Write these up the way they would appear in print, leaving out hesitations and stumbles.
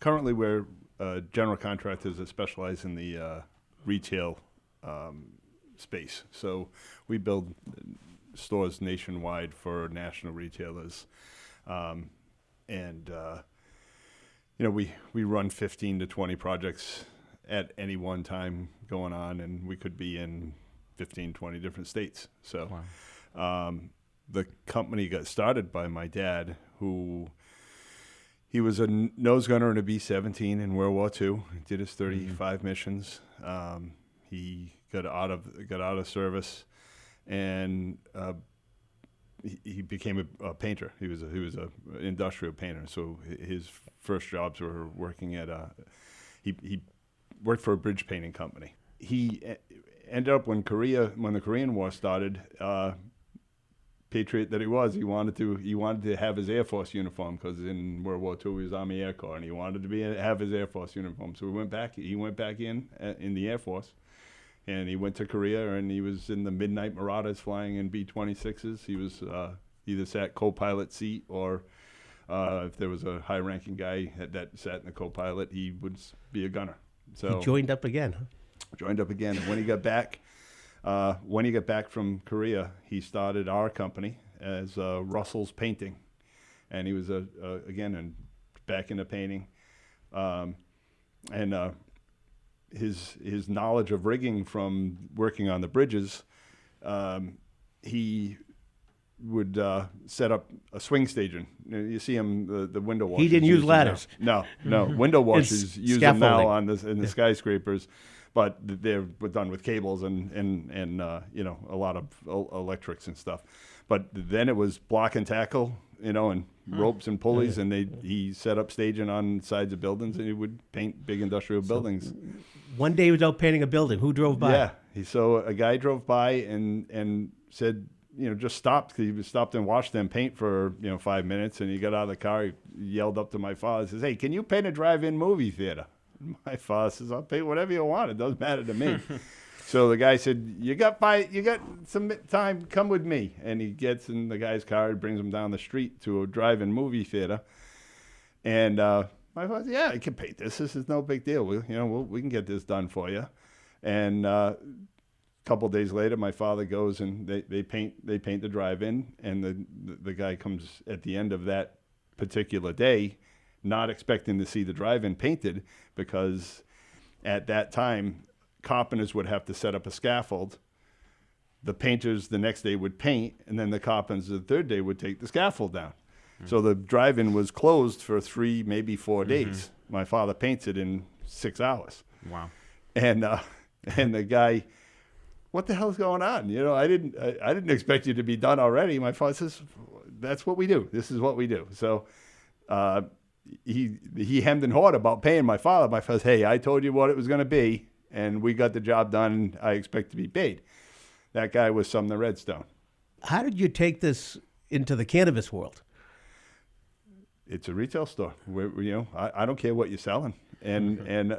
currently we're general contractors that specialize in the retail space. So we build stores nationwide for national retailers. We run 15 to 20 projects at any one time going on, and we could be in 15, 20 different states. So Wow. The company got started by my dad, who he was a nose gunner in a B-17 in World War II. He did his 35 missions. He got out of service, and he became a painter. He was a industrial painter. So his first jobs were working at he worked for a bridge painting company. He ended up when the Korean War started. Patriot that he was, he wanted to have his Air Force uniform, because in World War II he was Army Air Corps, and he wanted to have his Air Force uniform. So he went back in the Air Force, and he went to Korea, and he was in the Midnight Marauders flying in B-26s. He was either sat co-pilot seat, or if there was a high-ranking guy that sat in the co-pilot, he would be a gunner. So He joined up again, huh? Joined up again. And when he got back from Korea, he started our company as Russell's Painting, and he was again back into painting, and his knowledge of rigging from working on the bridges, he would set up a swing staging. You see him, the window washers. He didn't use ladders. No, window washers use them now in the skyscrapers. But they were done with cables and a lot of electrics and stuff. But then it was block and tackle, and ropes and pulleys, and he set up staging on sides of buildings, and he would paint big industrial buildings. One day he was out painting a building. Who drove by? Yeah, so a guy drove by and said, just stopped. He stopped and watched them paint for 5 minutes, and he got out of the car. He yelled up to my father, says, "Hey, can you paint a drive-in movie theater?" My father says, "I'll pay whatever you want. It doesn't matter to me." So the guy said, you got some time, come with me. And he gets in the guy's car and brings him down the street to a drive-in movie theater. And my father said, "Yeah, I can paint this. This is no big deal. We can get this done for you." And a couple of days later, my father goes and they paint the drive-in. And the guy comes at the end of that particular day, not expecting to see the drive-in painted, because at that time, carpenters would have to set up a scaffold. The painters the next day would paint, and then the carpenters the third day would take the scaffold down. So the drive-in was closed for 3, maybe 4 days. My father paints it in 6 hours. Wow. And the guy, "What the hell's going on? I didn't expect you to be done already." My father says, "That's what we do. This is what we do." So he hemmed and hawed about paying my father. My father says, "Hey, I told you what it was going to be, and we got the job done, and I expect to be paid." That guy was Sumner Redstone. How did you take this into the cannabis world? It's a retail store. I don't care what you're selling. And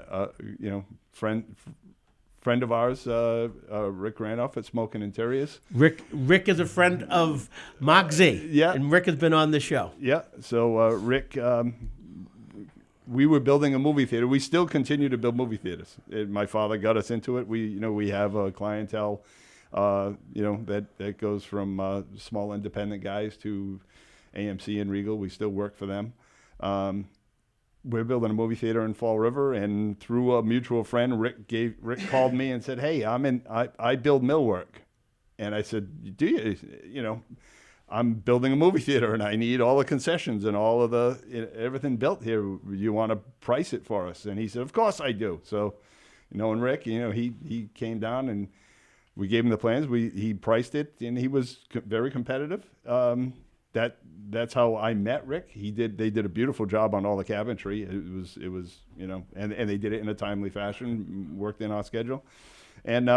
friend of ours, Rick Randolph at Smoking Interiors. Rick is a friend of Mark Z. Yeah. And Rick has been on the show. Yeah. So Rick, we were building a movie theater. We still continue to build movie theaters. My father got us into it. We have a clientele, that goes from small independent guys to AMC and Regal. We still work for them. We're building a movie theater in Fall River, and through a mutual friend, Rick called me and said, "Hey, I build millwork." And I said, "Do you? I'm building a movie theater, and I need all the concessions and all of everything built here. You want to price it for us?" And he said, "Of course I do." So, and Rick, he came down and we gave him the plans. He priced it, and he was very competitive. That's how I met Rick. They did a beautiful job on all the cabinetry. It was and they did it in a timely fashion, worked in our schedule, and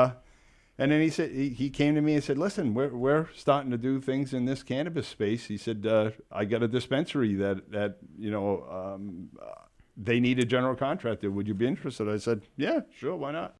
then he said he came to me and said, "Listen, we're starting to do things in this cannabis space." He said, "I got a dispensary that they need a general contractor. Would you be interested?" I said, "Yeah, sure, why not?"